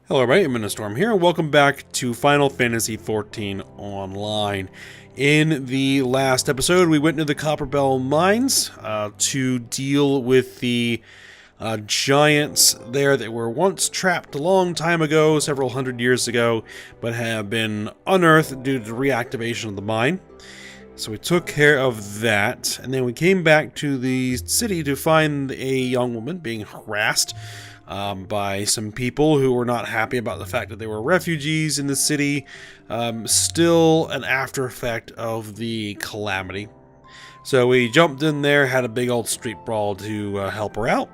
Hello everybody, I'm Storm here, and welcome back to Final Fantasy XIV Online. In the last episode, we went into the Copperbell Mines to deal with the giants there that were once trapped a long time ago, several hundred years ago, but have been unearthed due to the reactivation of the mine. So we took care of that, and then we came back to the city to find a young woman being harassed by some people who were not happy about the fact that they were refugees in the city. Still an after effect of the calamity. So we jumped in there, had a big old street brawl to help her out.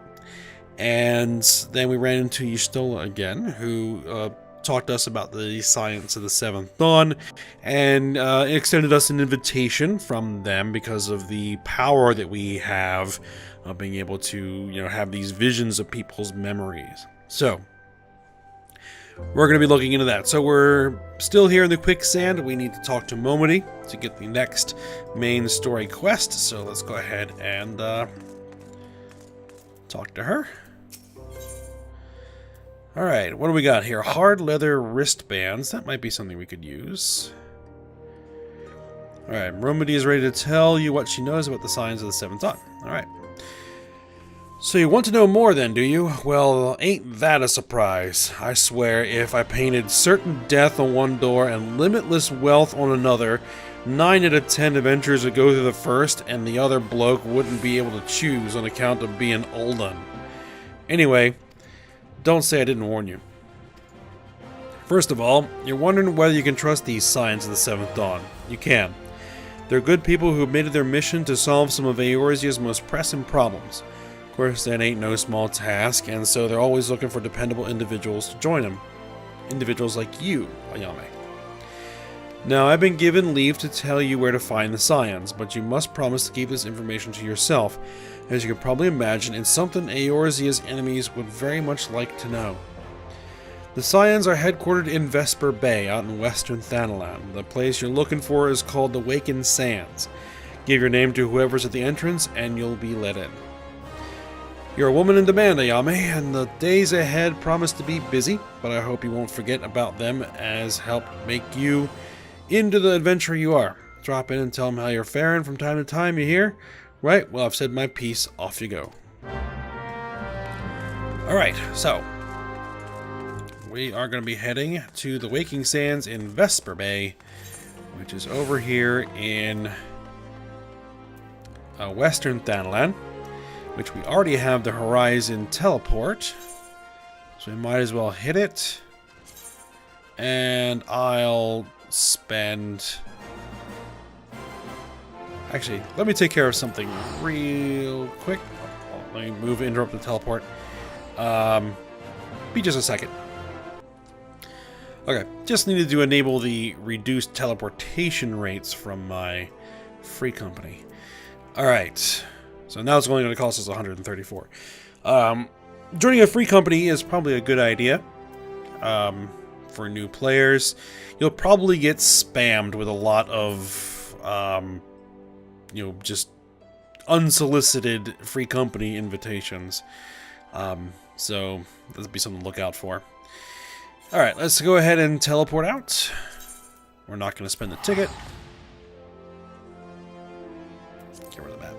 And then we ran into Y'shtola again, who talked to us about the Scions of the Seventh Dawn, and extended us an invitation from them because of the power that we have of being able to, have these visions of people's memories. So we're going to be looking into that. So we're still here in the quicksand. We need to talk to Momody to get the next main story quest. So let's go ahead and talk to her. Alright, what do we got here? Hard leather wristbands. That might be something we could use. Alright, Momody is ready to tell you what she knows about the signs of the Seventh Dawn. Alright. So you want to know more then, do you? Well, ain't that a surprise. I swear, if I painted certain death on one door and limitless wealth on another, 9 out of 10 adventurers would go through the first, and the other bloke wouldn't be able to choose on account of being olden. Anyway, don't say I didn't warn you. First of all, you're wondering whether you can trust these Scions of the Seventh Dawn. You can. They're good people who have made it their mission to solve some of Eorzea's most pressing problems. Of course, that ain't no small task, and so they're always looking for dependable individuals to join them. Individuals like you, Ayame. Now, I've been given leave to tell you where to find the Scions, but you must promise to keep this information to yourself. As you can probably imagine, it's something Eorzea's enemies would very much like to know. The Scions are headquartered in Vesper Bay, out in western Thanalan. The place you're looking for is called the Wakened Sands. Give your name to whoever's at the entrance, and you'll be let in. You're a woman in demand, Ayame, and the days ahead promise to be busy, but I hope you won't forget about them as help make you into the adventurer you are. Drop in and tell them how you're faring from time to time, you hear? Right, well, I've said my piece, off you go. Alright, so we are going to be heading to the Waking Sands in Vesper Bay, which is over here in western Thanalan, which we already have the Horizon teleport, so we might as well hit it. And I'll spend... Actually, let me take care of something real quick. Let me interrupt the teleport. Be just a second. Okay, just needed to enable the reduced teleportation rates from my free company. Alright, so now it's only going to cost us 134. Joining a free company is probably a good idea for new players. You'll probably get spammed with a lot of... just unsolicited free company invitations. So that'll be something to look out for. Alright, let's go ahead and teleport out. We're not going to spend the ticket. Get rid of that.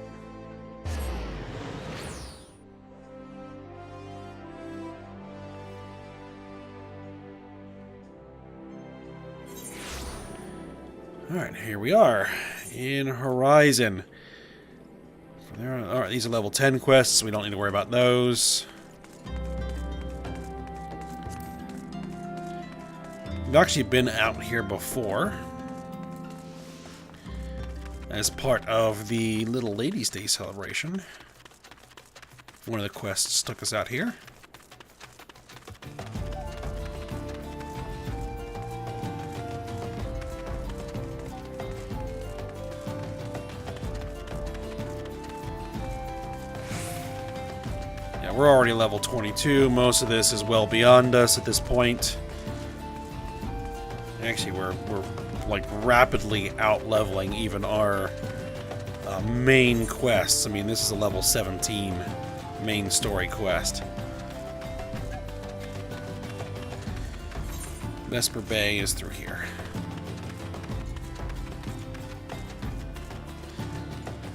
Alright, here we are. In Horizon. Alright, these are level 10 quests, so we don't need to worry about those. We've actually been out here before. As part of the Little Ladies' Day celebration. One of the quests took us out here. We're already level 22. Most of this is well beyond us at this point. Actually, we're like rapidly out-leveling even our main quests. I mean, this is a level 17 main story quest. Vesper Bay is through here.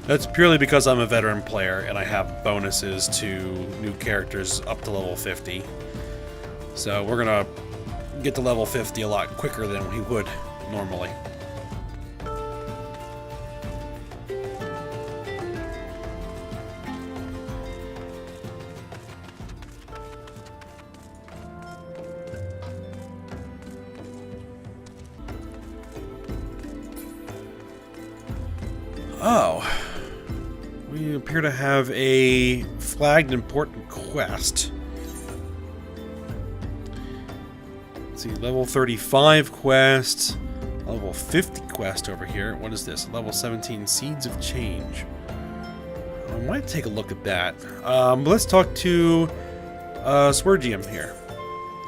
That's purely because I'm a veteran player and I have bonuses to new characters up to level 50. So we're gonna get to level 50 a lot quicker than we would normally. Oh. We appear to have a flagged important quest. Let's see, level 35 quest, level 50 quest over here. What is this? Level 17 Seeds of Change. I might take a look at that. Let's talk to Swergium here,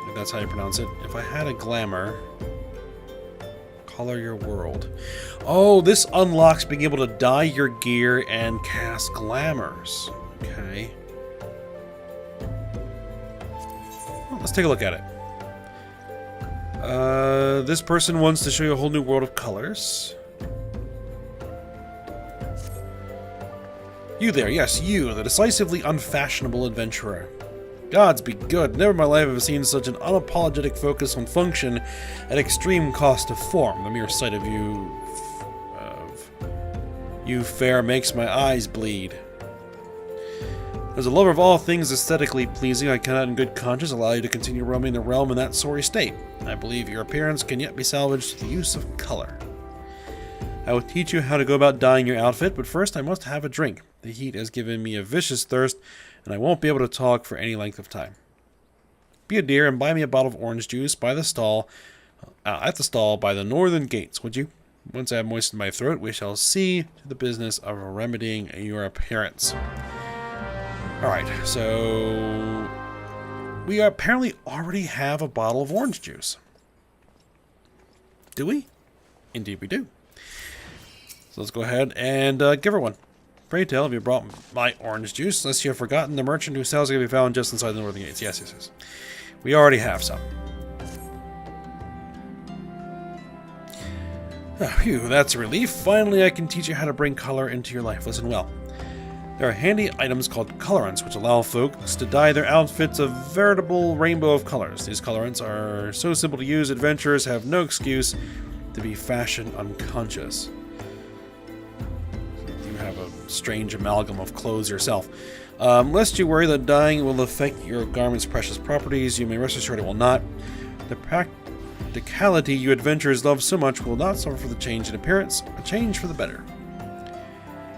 if that's how you pronounce it. If I had a glamour, color your world. Oh, this unlocks being able to dye your gear and cast glamours. Okay. Well, let's take a look at it. This person wants to show you a whole new world of colors. You there, yes, you, the decisively unfashionable adventurer. Gods be good, never in my life have I seen such an unapologetic focus on function at extreme cost of form. The mere sight of you fair makes my eyes bleed. As a lover of all things aesthetically pleasing, I cannot in good conscience allow you to continue roaming the realm in that sorry state. I believe your appearance can yet be salvaged through the use of color. I will teach you how to go about dyeing your outfit, but first I must have a drink. The heat has given me a vicious thirst, and I won't be able to talk for any length of time. Be a dear and buy me a bottle of orange juice by the stall, at the stall by the northern gates, would you? Once I have moistened my throat, we shall see to the business of remedying your appearance. Alright, so we apparently already have a bottle of orange juice. Do we? Indeed we do. So let's go ahead and give her one. Pray tell, have you brought my orange juice? Unless you have forgotten, the merchant who sells it can be found just inside the northern gates. Yes, yes, yes. We already have some. Oh, phew, that's a relief. Finally, I can teach you how to bring color into your life. Listen well. There are handy items called colorants, which allow folks to dye their outfits a veritable rainbow of colors. These colorants are so simple to use, adventurers have no excuse to be fashion unconscious. You have a strange amalgam of clothes yourself. Lest you worry that dyeing will affect your garment's precious properties, you may rest assured it will not. The practicality you adventurers love so much will not suffer for the change in appearance, a change for the better.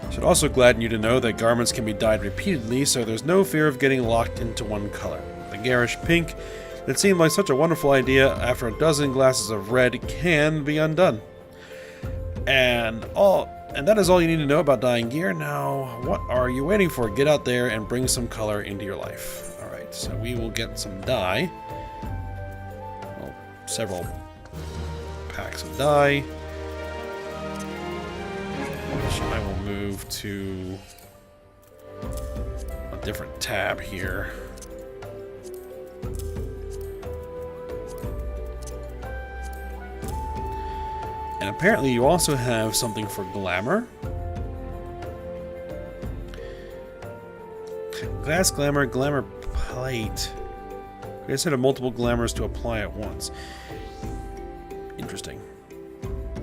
I should also gladden you to know that garments can be dyed repeatedly, so there's no fear of getting locked into one color. The garish pink that seemed like such a wonderful idea after a dozen glasses of red can be undone. And that is all you need to know about dyeing gear. Now, what are you waiting for? Get out there and bring some color into your life. Alright, so we will get some dye. Well, several packs of dye. Which I will move to a different tab here. And apparently you also have something for glamour. Glass glamour, glamour plate. I guess I have multiple glamours to apply at once. Interesting.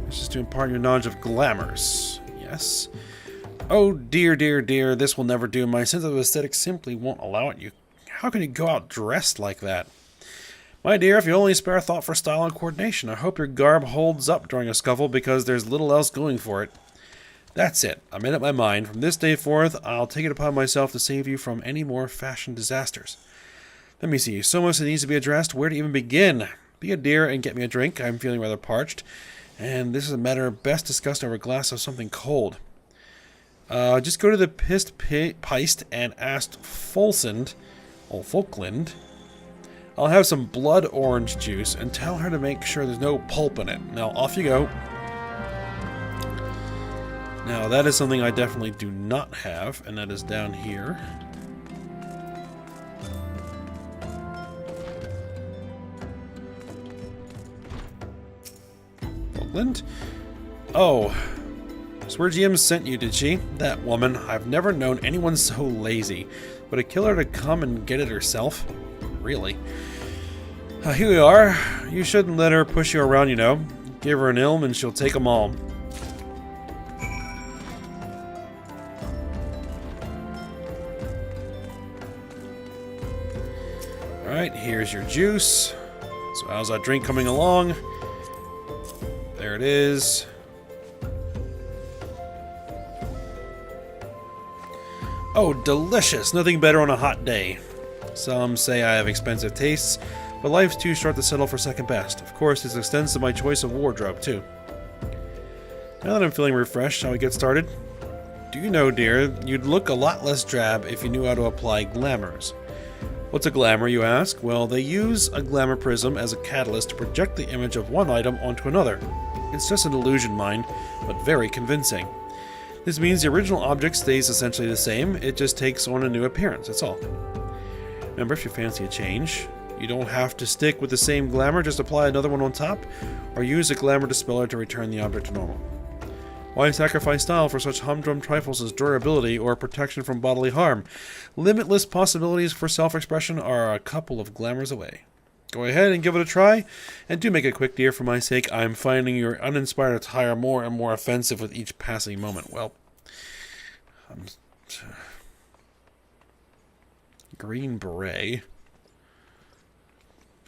This is to impart your knowledge of glamours. Yes. Oh dear, dear, dear, this will never do. My sense of aesthetics simply won't allow it. How can you go out dressed like that? My dear, if you only spare a thought for style and coordination, I hope your garb holds up during a scuffle because there's little else going for it. That's it. I made up my mind. From this day forth, I'll take it upon myself to save you from any more fashion disasters. Let me see. So much that needs to be addressed. Where to even begin? Be a dear and get me a drink. I'm feeling rather parched. And this is a matter best discussed over a glass of something cold. Just go to the Peist and ask Folkland. I'll have some blood orange juice and tell her to make sure there's no pulp in it. Now, off you go. Now, that is something I definitely do not have, and that is down here. England? Oh. Swear GM sent you, did she? That woman. I've never known anyone so lazy. Would a killer to come and get it herself? Really? Here we are. You shouldn't let her push you around, you know. Give her an ilm and she'll take them all. Alright, here's your juice. So how's that drink coming along? There it is. Oh, delicious! Nothing better on a hot day. Some say I have expensive tastes, but life's too short to settle for second best. Of course, this extends to my choice of wardrobe, too. Now that I'm feeling refreshed, shall we get started? Do you know, dear, you'd look a lot less drab if you knew how to apply glamours. What's a glamour, you ask? Well, they use a glamour prism as a catalyst to project the image of one item onto another. It's just an illusion, mind, but very convincing. This means the original object stays essentially the same, it just takes on a new appearance, that's all. Remember, if you fancy a change, you don't have to stick with the same glamour, just apply another one on top, or use a glamour dispeller to return the object to normal. Why sacrifice style for such humdrum trifles as durability or protection from bodily harm? Limitless possibilities for self-expression are a couple of glamours away. Go ahead and give it a try, and do make it quick, dear, for my sake. I'm finding your uninspired attire more and more offensive with each passing moment. Well, Green Beret.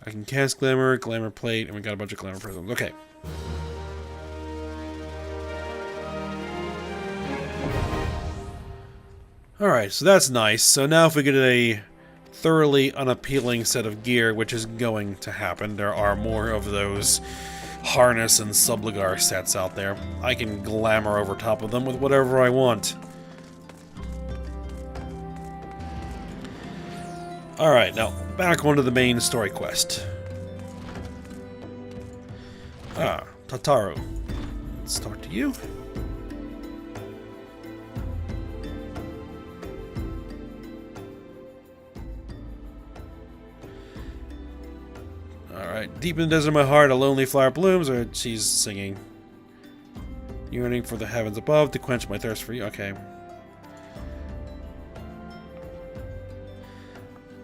I can cast Glamour, Glamour Plate, and we got a bunch of Glamour Prisms. Okay. Alright, so that's nice. So now if we get a thoroughly unappealing set of gear, which is going to happen, there are more of those harness and subligar sets out there. I can glamour over top of them with whatever I want. Alright, now back onto the main story quest. Tataru. Let's talk to you. Alright, deep in the desert of my heart, a lonely flower blooms, or she's singing. Yearning for the heavens above to quench my thirst for you. Okay.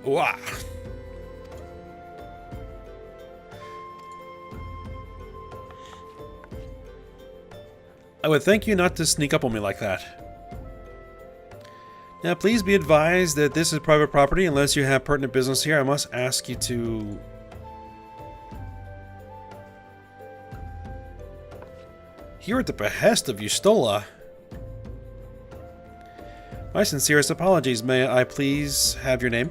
Wah! I would thank you not to sneak up on me like that. Now, please be advised that this is private property. Unless you have pertinent business here, I must ask you to... Here at the behest of Yustola. My sincerest apologies. May I please have your name?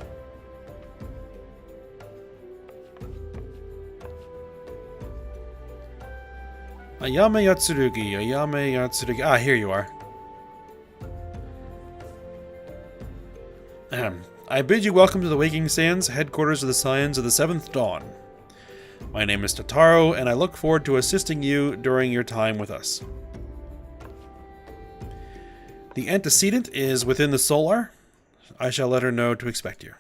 Ayame Yatsurugi, Ayame Yatsurugi. Ah, here you are. I bid you welcome to the Waking Sands, headquarters of the Scions of the Seventh Dawn. My name is Tataru, and I look forward to assisting you during your time with us. The antecedent is within the Solar. I shall let her know to expect you.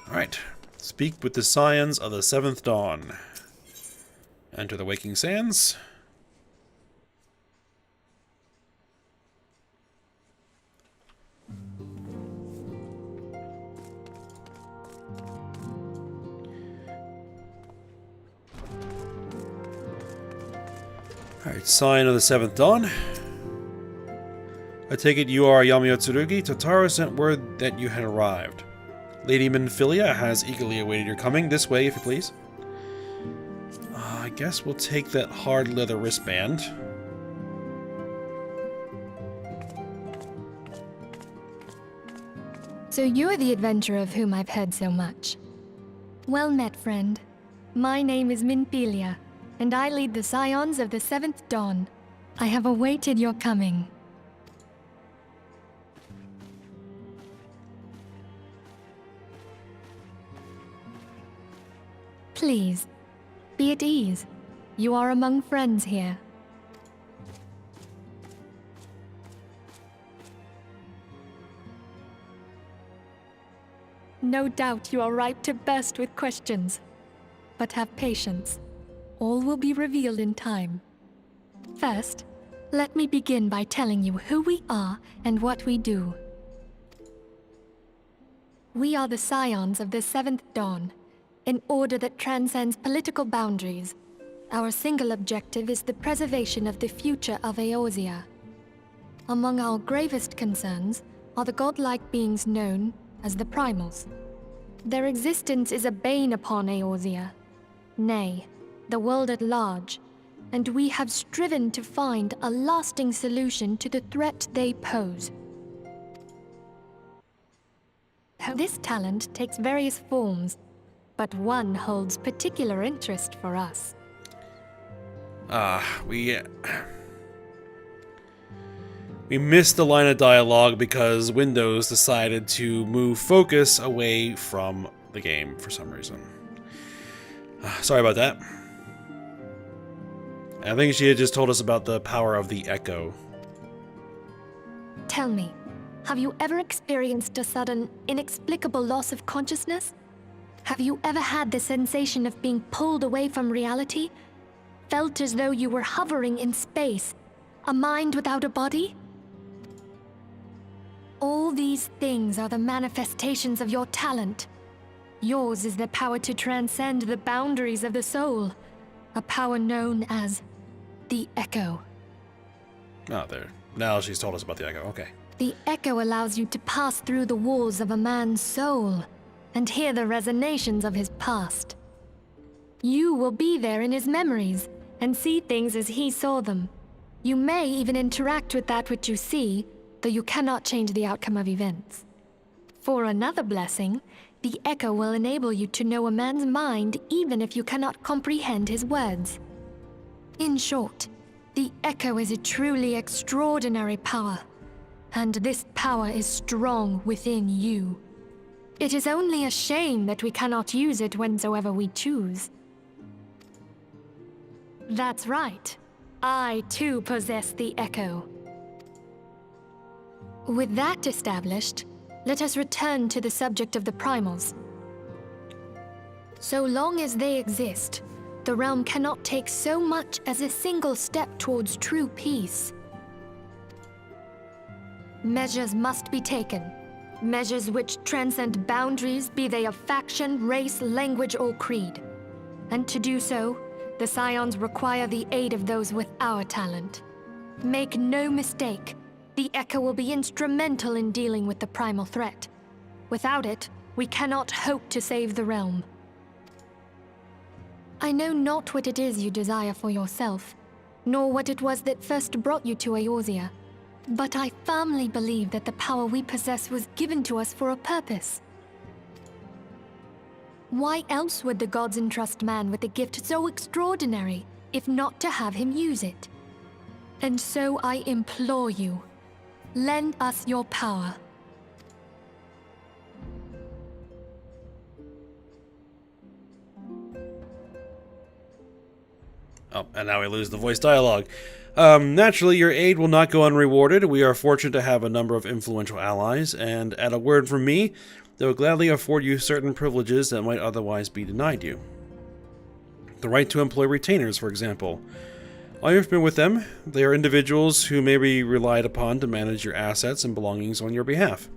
Alright. Speak with the Scions of the Seventh Dawn. Enter the Waking Sands. Alright, Scion of the Seventh Dawn. I take it you are Ayame Yatsurugi. Tataru sent word that you had arrived. Lady Minfilia has eagerly awaited your coming. This way, if you please. I guess we'll take that hard leather wristband. So you're the adventurer of whom I've heard so much. Well met, friend. My name is Minfilia, and I lead the Scions of the Seventh Dawn. I have awaited your coming. Please, be at ease. You are among friends here. No doubt you are ripe to burst with questions. But have patience. All will be revealed in time. First, let me begin by telling you who we are and what we do. We are the Scions of the Seventh Dawn, an order that transcends political boundaries. Our single objective is the preservation of the future of Eorzea. Among our gravest concerns are the godlike beings known as the Primals. Their existence is a bane upon Eorzea, nay, the world at large, and we have striven to find a lasting solution to the threat they pose. This talent takes various forms, but one holds particular interest for us. We missed a line of dialogue because Windows decided to move focus away from the game for some reason. Sorry about that. I think she had just told us about the power of the echo. Tell me, have you ever experienced a sudden, inexplicable loss of consciousness? Have you ever had the sensation of being pulled away from reality? Felt as though you were hovering in space, a mind without a body? All these things are the manifestations of your talent. Yours is the power to transcend the boundaries of the soul, a power known as the Echo. Oh, there. Now she's told us about the echo. Okay. The Echo allows you to pass through the walls of a man's soul and hear the resonations of his past. You will be there in his memories and see things as he saw them. You may even interact with that which you see, though you cannot change the outcome of events. For another blessing, the Echo will enable you to know a man's mind even if you cannot comprehend his words. In short, the Echo is a truly extraordinary power, and this power is strong within you. It is only a shame that we cannot use it whensoever we choose. That's right. I too possess the Echo. With that established, let us return to the subject of the Primals. So long as they exist, the realm cannot take so much as a single step towards true peace. Measures must be taken. Measures which transcend boundaries, be they of faction, race, language, or creed. And to do so, the Scions require the aid of those with our talent. Make no mistake, the Echo will be instrumental in dealing with the primal threat. Without it, we cannot hope to save the realm. I know not what it is you desire for yourself, nor what it was that first brought you to Eorzea, but I firmly believe that the power we possess was given to us for a purpose. Why else would the gods entrust man with a gift so extraordinary, if not to have him use it? And so I implore you, lend us your power. Oh, and now we lose the voice dialogue. Naturally, your aid will not go unrewarded. We are fortunate to have a number of influential allies, and at a word from me, they will gladly afford you certain privileges that might otherwise be denied you. The right to employ retainers, for example. While you've been with them, they are individuals who may be relied upon to manage your assets and belongings on your behalf.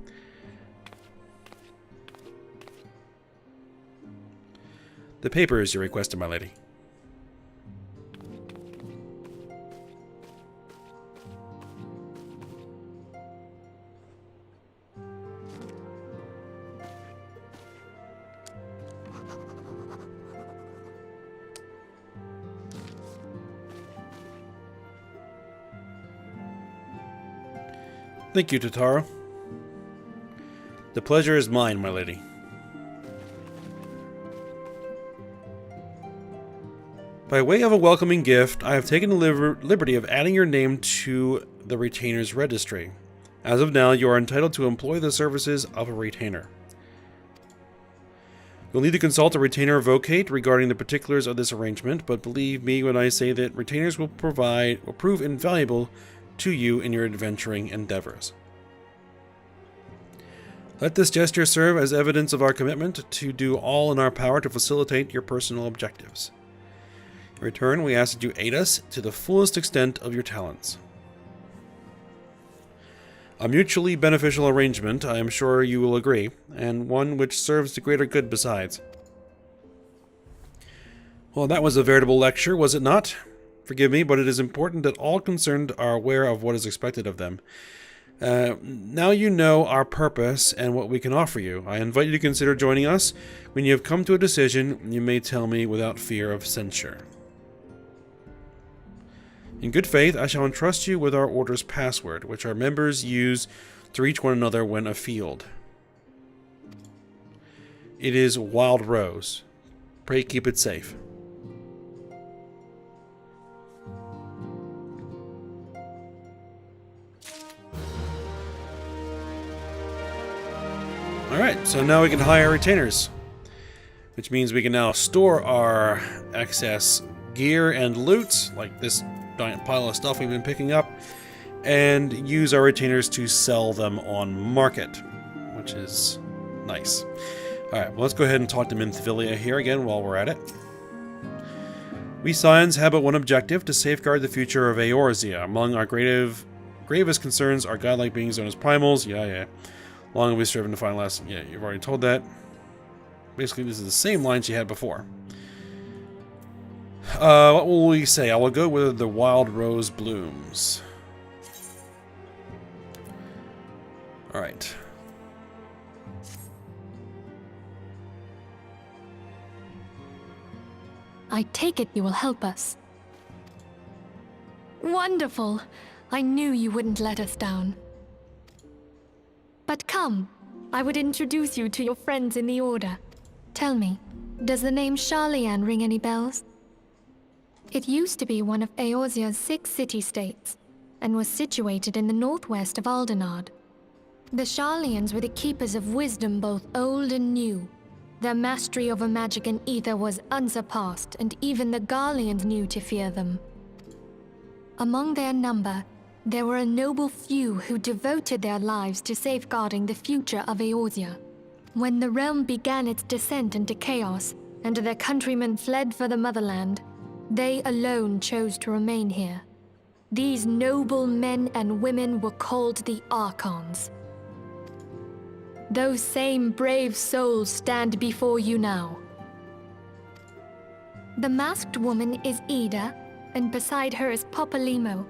The papers you requested, my lady. Thank you, Totaro. The pleasure is mine, my lady. By way of a welcoming gift, I have taken the liberty of adding your name to the retainer's registry. As of now, you are entitled to employ the services of a retainer. You'll need to consult a retainer vocate regarding the particulars of this arrangement, but believe me when I say that retainers will prove invaluable to you in your adventuring endeavors. Let this gesture serve as evidence of our commitment to do all in our power to facilitate your personal objectives. In return, we ask that you aid us to the fullest extent of your talents. A mutually beneficial arrangement, I am sure you will agree, and one which serves the greater good besides. Well, that was a veritable lecture, was it not? Forgive me, but it is important that all concerned are aware of what is expected of them. Now you know our purpose and what we can offer you. I invite you to consider joining us. When you have come to a decision, you may tell me without fear of censure. In good faith, I shall entrust you with our order's password, which our members use to reach one another when afield. It is Wild Rose. Pray keep it safe. Alright, so now we can hire retainers, which means we can now store our excess gear and loot, like this giant pile of stuff we've been picking up, and use our retainers to sell them on market, which is nice. Alright, well, let's go ahead and talk to Minfilia here again while we're at it. We Scions have but one objective, to safeguard the future of Eorzea. Among our gravest concerns are godlike beings known as primals. Yeah. Long have we striven to find less. Yeah, you've already told that. Basically, this is the same line she had before. What will we say? I will go with the wild rose blooms. Alright. I take it you will help us. Wonderful! I knew you wouldn't let us down. But come, I would introduce you to your friends in the Order. Tell me, does the name Sharlayan ring any bells? It used to be one of Eorzea's 6 city-states, and was situated in the northwest of Aldenard. The Sharlayans were the keepers of wisdom both old and new. Their mastery over magic and ether was unsurpassed, and even the Garleans knew to fear them. Among their number, there were a noble few who devoted their lives to safeguarding the future of Eorzea. When the realm began its descent into chaos, and their countrymen fled for the motherland, they alone chose to remain here. These noble men and women were called the Archons. Those same brave souls stand before you now. The masked woman is Ida, and beside her is Popolimo.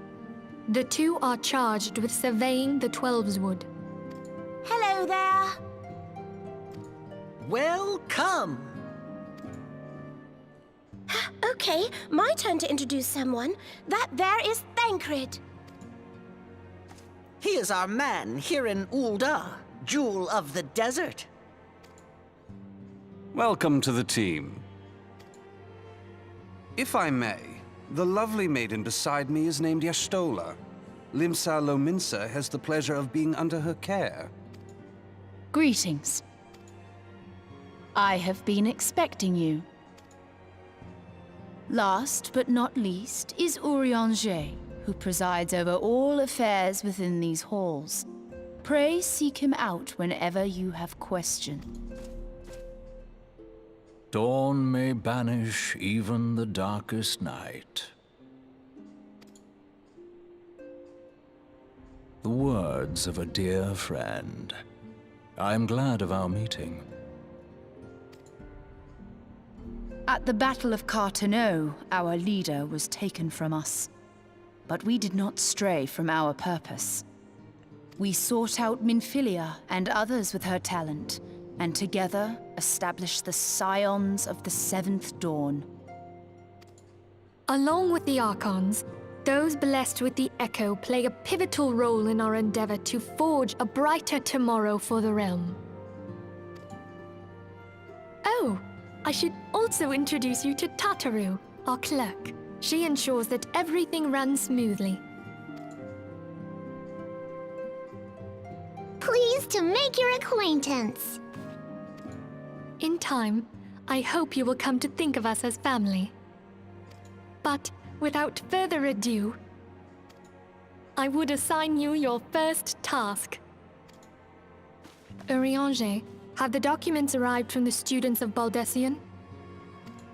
The two are charged with surveying the Twelveswood. Hello there. Welcome. Okay, my turn to introduce someone. That there is Thancred. He is our man here in Ul'dah, Jewel of the Desert. Welcome to the team. If I may, the lovely maiden beside me is named Y'shtola. Limsa Lominsa has the pleasure of being under her care. Greetings. I have been expecting you. Last but not least is Eorzea, who presides over all affairs within these halls. Pray seek him out whenever you have question. Dawn may banish even the darkest night. The words of a dear friend. I am glad of our meeting. At the Battle of Carteneau, our leader was taken from us. But we did not stray from our purpose. We sought out Minfilia and others with her talent, and together established the Scions of the 7th Dawn. Along with the Archons, those blessed with the Echo play a pivotal role in our endeavor to forge a brighter tomorrow for the realm. Oh, I should also introduce you to Tataru, our clerk. She ensures that everything runs smoothly. Pleased to make your acquaintance. In time, I hope you will come to think of us as family. But without further ado, I would assign you your first task. Eorzea, have the documents arrived from the students of Baldessian?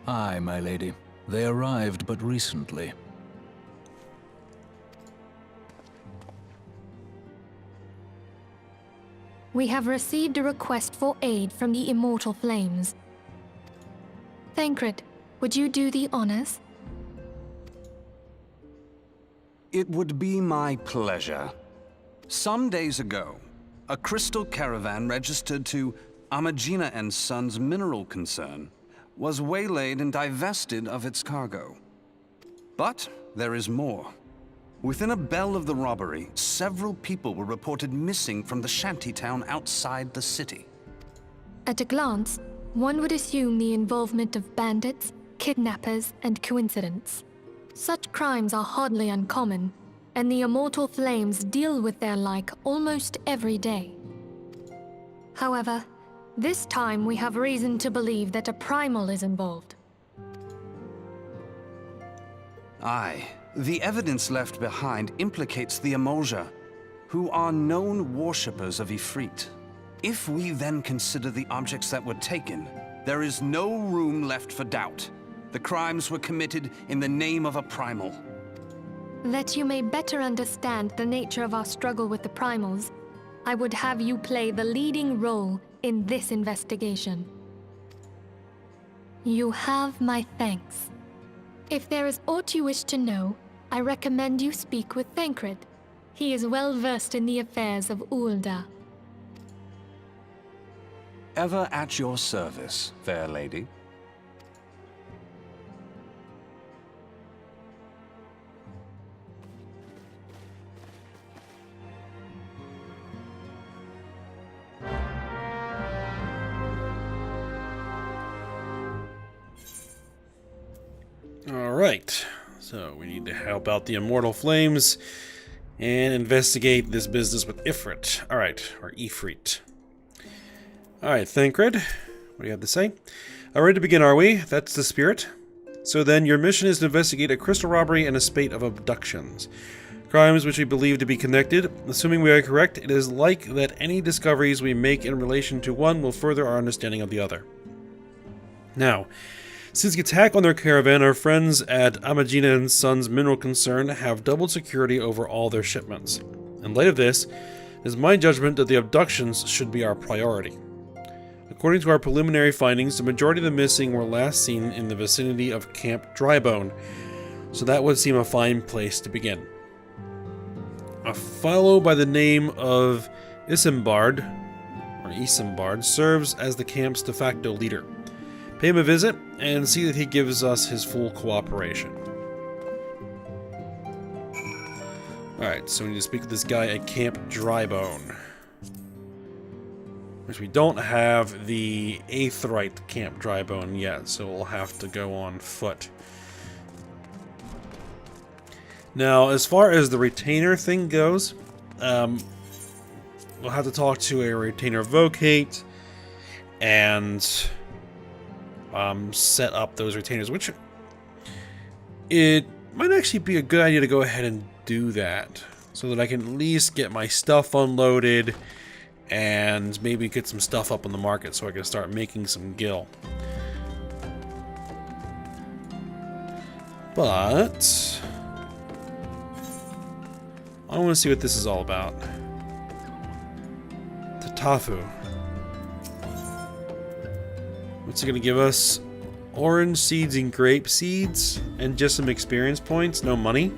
Aye, my lady. They arrived but recently. We have received a request for aid from the Immortal Flames. Thancred, would you do the honors? It would be my pleasure. Some days ago, a crystal caravan registered to Amagina and Sons mineral concern was waylaid and divested of its cargo. But there is more. Within a bell of the robbery, several people were reported missing from the shantytown outside the city. At a glance, one would assume the involvement of bandits, kidnappers, and coincidence. Such crimes are hardly uncommon, and the Immortal Flames deal with their like almost every day. However, this time we have reason to believe that a primal is involved. Aye. The evidence left behind implicates the Eorzea, who are known worshippers of Ifrit. If we then consider the objects that were taken, there is no room left for doubt. The crimes were committed in the name of a primal. That you may better understand the nature of our struggle with the primals, I would have you play the leading role in this investigation. You have my thanks. If there is aught you wish to know, I recommend you speak with Thancred. He is well versed in the affairs of Ul'dah. Ever at your service, fair lady. All right. So we need to help out the Immortal Flames and investigate this business with Ifrit. All right, or Ifrit. All right, Thancred, what do you have to say? All right, to begin, are we? That's the spirit. So then, your mission is to investigate a crystal robbery and a spate of abductions. Crimes which we believe to be connected. Assuming we are correct, it is like that any discoveries we make in relation to one will further our understanding of the other. Now, since the attack on their caravan, our friends at Amagina and Sons Mineral Concern have doubled security over all their shipments. In light of this, it is my judgment that the abductions should be our priority. According to our preliminary findings, the majority of the missing were last seen in the vicinity of Camp Drybone, so that would seem a fine place to begin. A fellow by the name of Isambard serves as the camp's de facto leader. Pay him a visit and see that he gives us his full cooperation. Alright, so we need to speak with this guy at Camp Drybone. Which we don't have the Aetheryte Camp Drybone yet, so we'll have to go on foot. Now, as far as the retainer thing goes, we'll have to talk to a retainer vocate and set up those retainers, which it might actually be a good idea to go ahead and do that so that I can at least get my stuff unloaded and maybe get some stuff up on the market so I can start making some gil. But I want to see what this is all about. Tatafu. What's it going to give us? Orange seeds and grape seeds and just some experience points, no money?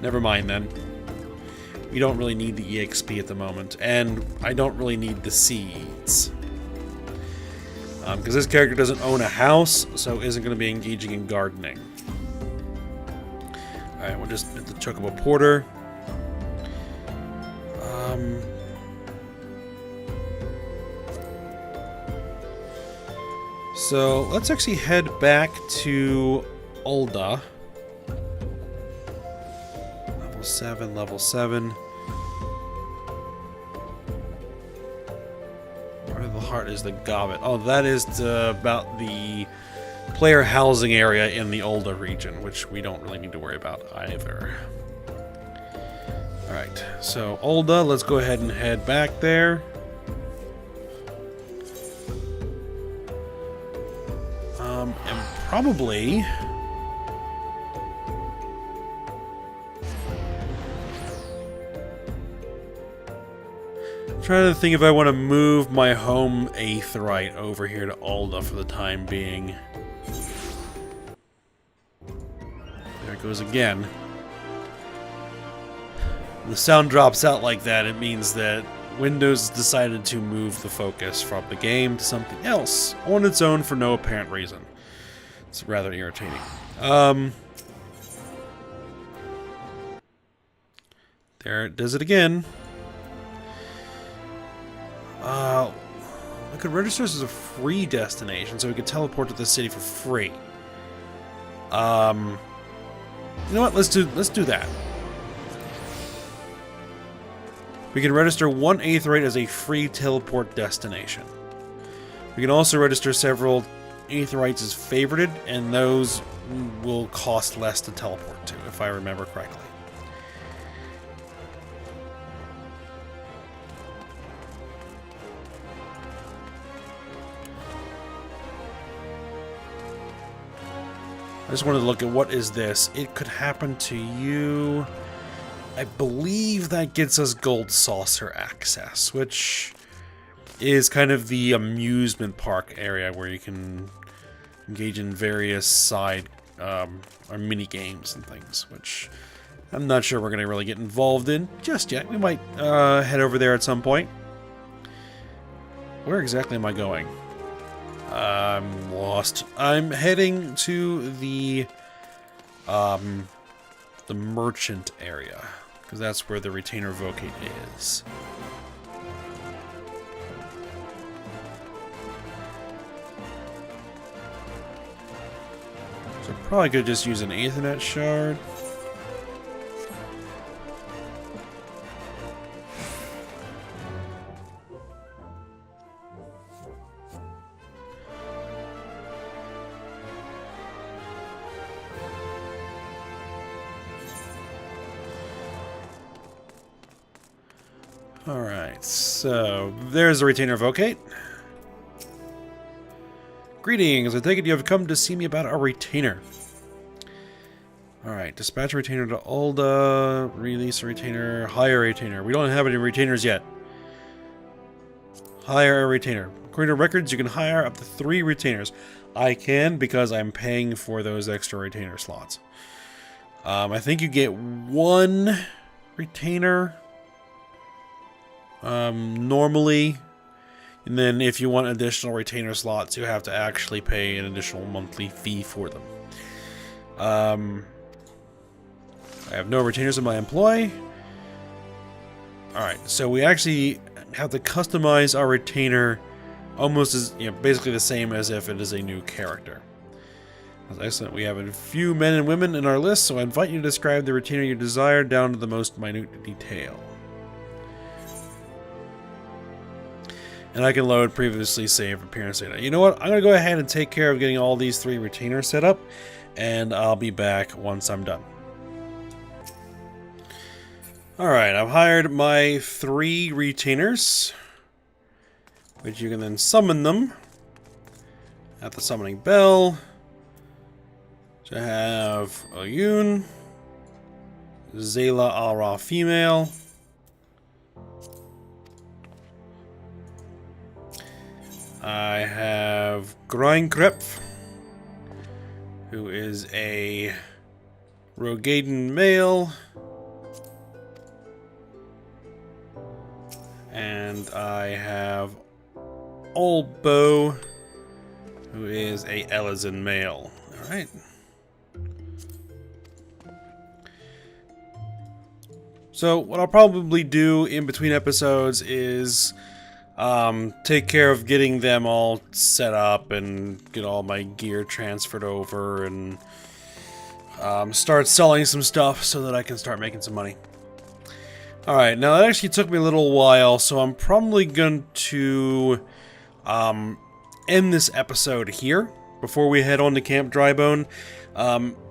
Never mind then. We don't really need the EXP at the moment, and I don't really need the seeds. Because this character doesn't own a house, so isn't going to be engaging in gardening. Alright, we'll just hit the Chocobo Porter. So let's actually head back to Ul'dah. Level 7. Where the heart is the Goblet? Oh, that is about the player housing area in the Ul'dah region, which we don't really need to worry about either. Alright, so Ul'dah, let's go ahead and head back there. am probably... trying to think if I want to move my home Aetheryte over here to Alda for the time being. There it goes again. When the sound drops out like that, it means that Windows decided to move the focus from the game to something else on its own for no apparent reason. It's rather irritating. There it does it again. We could register this as a free destination, so we could teleport to the city for free. You know what? Let's do that. We can register one Aetheryte as a free teleport destination. We can also register several Aetherytes as favorited, and those will cost less to teleport to, if I remember correctly. I just wanted to look at what is this. It could happen to you. I believe that gets us Gold Saucer access, which is kind of the amusement park area where you can engage in various side or mini games and things, which I'm not sure we're going to really get involved in just yet. We might head over there at some point. Where exactly am I going? I'm lost. I'm heading to the merchant area, because that's where the retainer vocate is. So probably could just use an Aethernet shard. Alright, so there's the retainer vocate. Greetings, I take it you have come to see me about a retainer. Alright, dispatch a retainer to Alda, release a retainer, hire a retainer. We don't have any retainers yet. Hire a retainer. According to records, you can hire up to 3 retainers. I can because I'm paying for those extra retainer slots. I think you get 1 retainer normally, and then if you want additional retainer slots, you have to actually pay an additional monthly fee for them. I have no retainers in my employ. Alright, so we actually have to customize our retainer almost as, basically the same as if it is a new character. That's excellent. We have a few men and women in our list, so I invite you to describe the retainer you desire down to the most minute detail. And I can load previously saved appearance data. You know what? I'm going to go ahead and take care of getting all these 3 retainers set up, and I'll be back once I'm done. Alright, I've hired my 3 retainers, which you can then summon them at the summoning bell. So I have Oyun, Zayla Ara female, I have Greinkrepf, who is a Rogaden male, and I have Olbo, who is a Elizin male. Alright. So what I'll probably do in between episodes is take care of getting them all set up and get all my gear transferred over and start selling some stuff so that I can start making some money. Alright, now that actually took me a little while, so I'm probably going to end this episode here before we head on to Camp Drybone.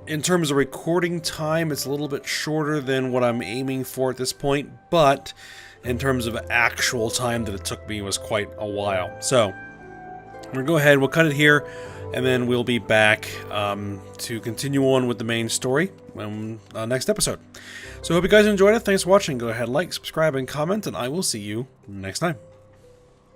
In terms of recording time, it's a little bit shorter than what I'm aiming for at this point, but in terms of actual time that it took me was quite a while. So, I'm going to go ahead, we'll cut it here. And then we'll be back to continue on with the main story next episode. So I hope you guys enjoyed it. Thanks for watching. Go ahead, like, subscribe, and comment, and I will see you next time.